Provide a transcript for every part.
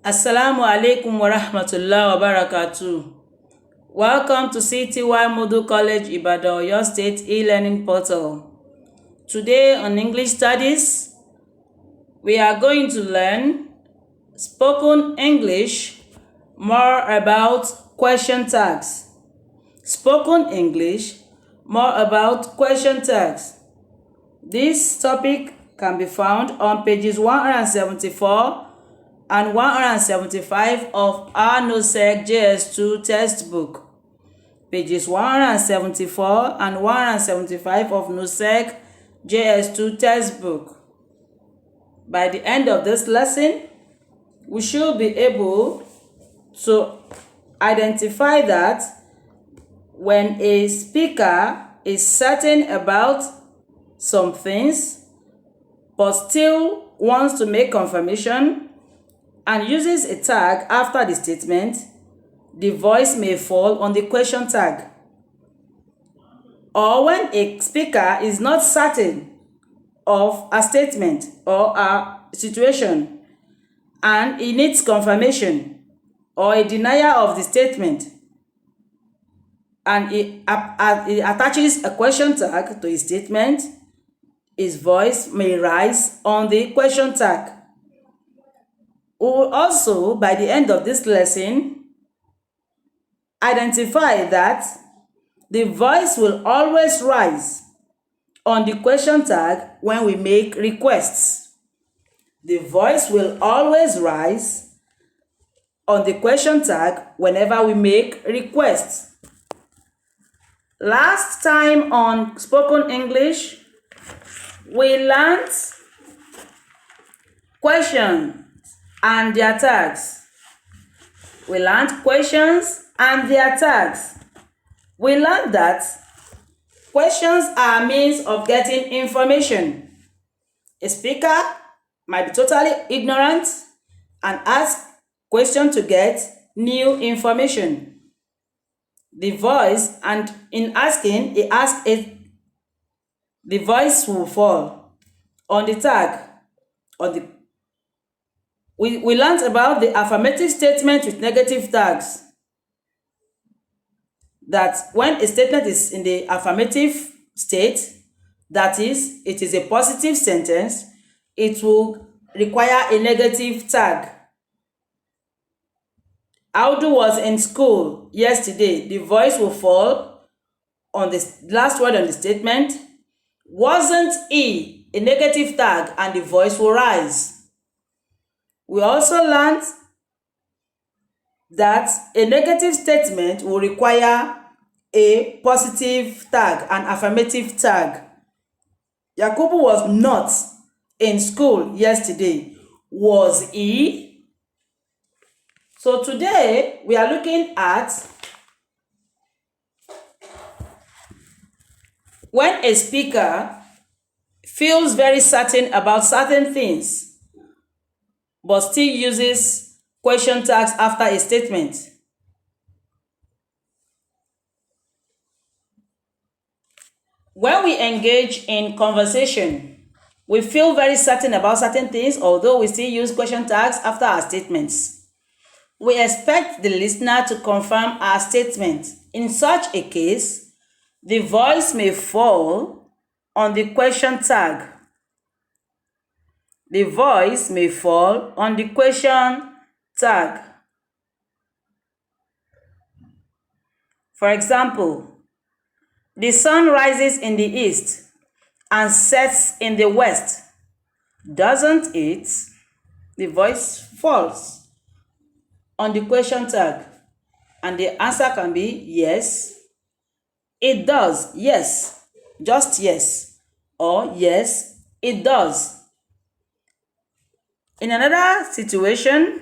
Assalamu alaikum wa rahmatullahi wa barakatuh. Welcome to CTY Model College Ibadan, Oyo State e-learning portal. Today on English Studies, we are going to learn spoken English, more about question tags. Spoken English, more about question tags. This topic can be found on pages 174 and 175 of our NOSEC JS2 textbook. Pages 174 and 175 of NOSEC JS2 textbook. By the end of this lesson, we should be able to identify that when a speaker is certain about some things but still wants to make confirmation and uses a tag after the statement, the voice may fall on the question tag. Or when a speaker is not certain of a statement or a situation and he needs confirmation or a denial of the statement, and he attaches a question tag to his statement, his voice may rise on the question tag. We will also, by the end of this lesson, identify that the voice will always rise on the question tag when we make requests. The voice will always rise on the question tag whenever we make requests. Last time on Spoken English, we learned questions and their tags. We learned questions and their tags. We learned that questions are means of getting information. A speaker might be totally ignorant and ask questions to get new information. The voice, and in asking, he asks it, the voice will fall on the tag, on the We learned about the affirmative statement with negative tags. That when a statement is in the affirmative state, that is, it is a positive sentence, it will require a negative tag. Audu was in school yesterday. The voice will fall on the last word on the statement. Wasn't he? A negative tag, and the voice will rise. We also learned that a negative statement will require a positive tag, an affirmative tag. Yakubu was not in school yesterday. Was he? So today we are looking at when a speaker feels very certain about certain things but still uses question tags after a statement. When we engage in conversation, we feel very certain about certain things, although we still use question tags after our statements. We expect the listener to confirm our statement. In such a case, the voice may fall on the question tag. The voice may fall on the question tag. For example, the sun rises in the east and sets in the west, doesn't it? The voice falls on the question tag, and the answer can be yes, it does, yes, just yes, or yes, it does. In another situation,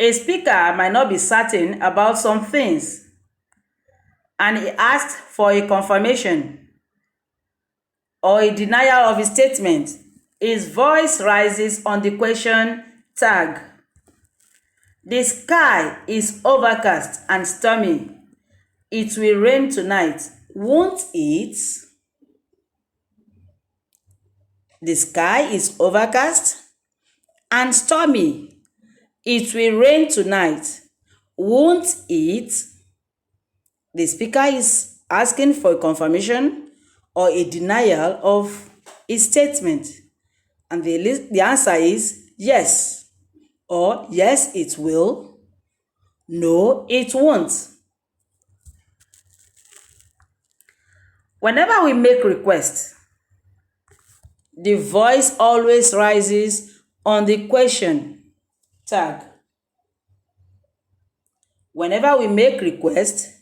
a speaker might not be certain about some things and he asked for a confirmation or a denial of his statement. His voice rises on the question tag. The sky is overcast and stormy. It will rain tonight, won't it? The sky is overcast and stormy. It will rain tonight, won't it? The speaker is asking for a confirmation or a denial of his statement. And the answer is yes, or yes, it will, no, it won't. Whenever we make requests, the voice always rises on the question tag. Whenever we make requests,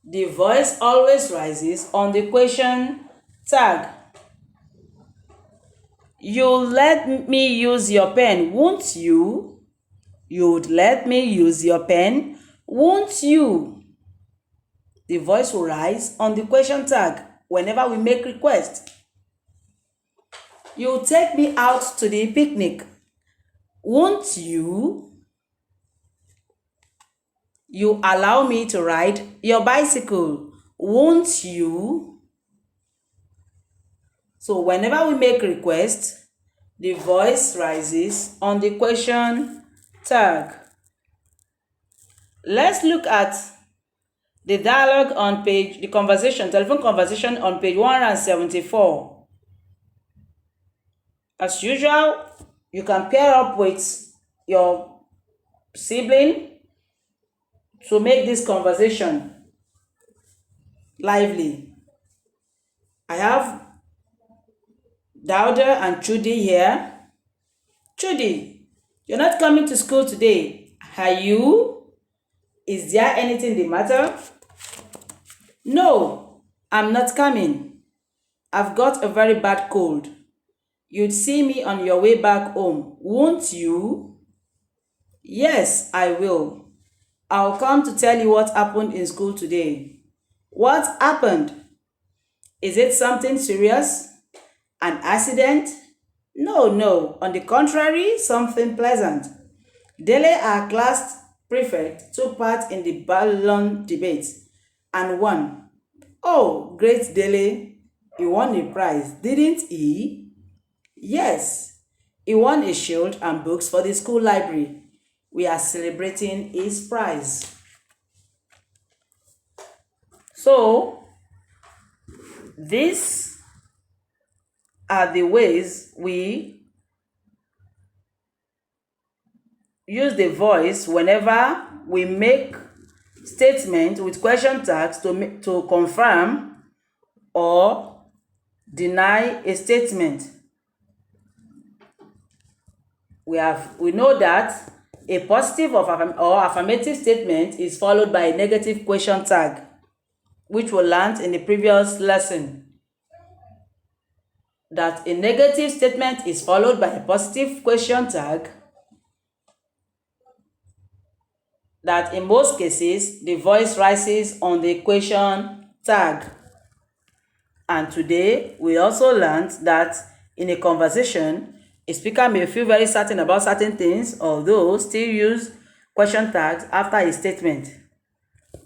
the voice always rises on the question tag. You'll let me use your pen, won't you? You'd let me use your pen, won't you? The voice will rise on the question tag whenever we make requests. You'll take me out to the picnic, won't you? You allow me to ride your bicycle, won't you? So whenever we make requests, the voice rises on the question tag. Let's look at the dialogue on the telephone conversation on page 174. As usual, you can pair up with your sibling to make this conversation lively. I have Dauda and Chudi here. Chudi, you're not coming to school today, are you? Is there anything the matter? No, I'm not coming. I've got a very bad cold. You'd see me on your way back home, won't you? Yes, I will. I'll come to tell you what happened in school today. What happened? Is it something serious? An accident? No. On the contrary, something pleasant. Dele, our class prefect, took part in the balloon debate and won. Oh, great Dele! He won a prize, didn't he? Yes, he won a shield and books for the school library. We are celebrating his prize. So, these are the ways we use the voice whenever we make statements with question tags to confirm or deny a statement. We know that a positive or affirmative statement is followed by a negative question tag, which we learned in the previous lesson. That a negative statement is followed by a positive question tag, that in most cases, the voice rises on the question tag. And today, we also learned that in a conversation, a speaker may feel very certain about certain things, although still use question tags after a statement.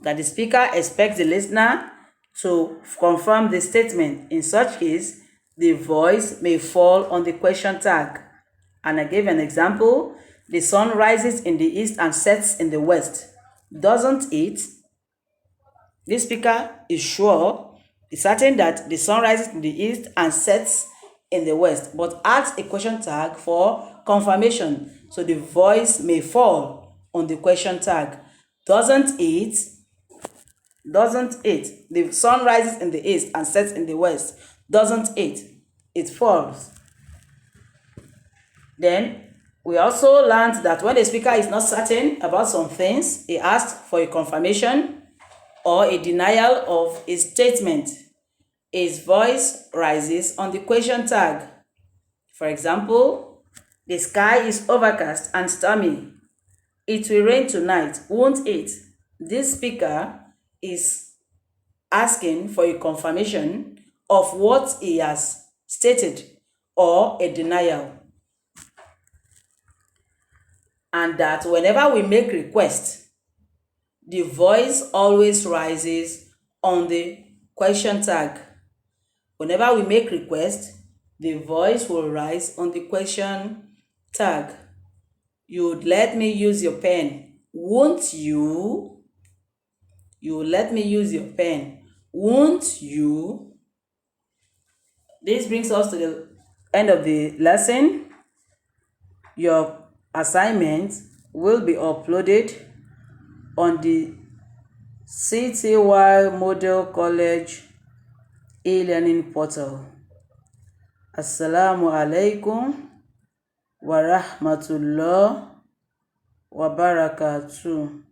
That the speaker expects the listener to confirm the statement. In such case, the voice may fall on the question tag. And I gave an example. The sun rises in the east and sets in the west, doesn't it? This speaker is certain that the sun rises in the east and sets in the west, but adds a question tag for confirmation. So the voice may fall on the question tag. Doesn't it? The sun rises in the east and sets in the west. Doesn't it? It falls. Then we also learned that when the speaker is not certain about some things, he asks for a confirmation or a denial of a statement. His voice rises on the question tag. For example, the sky is overcast and stormy. It will rain tonight, won't it? This speaker is asking for a confirmation of what he has stated or a denial. And that whenever we make requests, the voice always rises on the question tag. Whenever we make requests, the voice will rise on the question tag. You'd let me use your pen, won't you? You'll let me use your pen, won't you? This brings us to the end of the lesson. Your assignment will be uploaded on the CTY Model College e-learning portal. Assalamu alaikum wa rahmatullah wa barakatuh.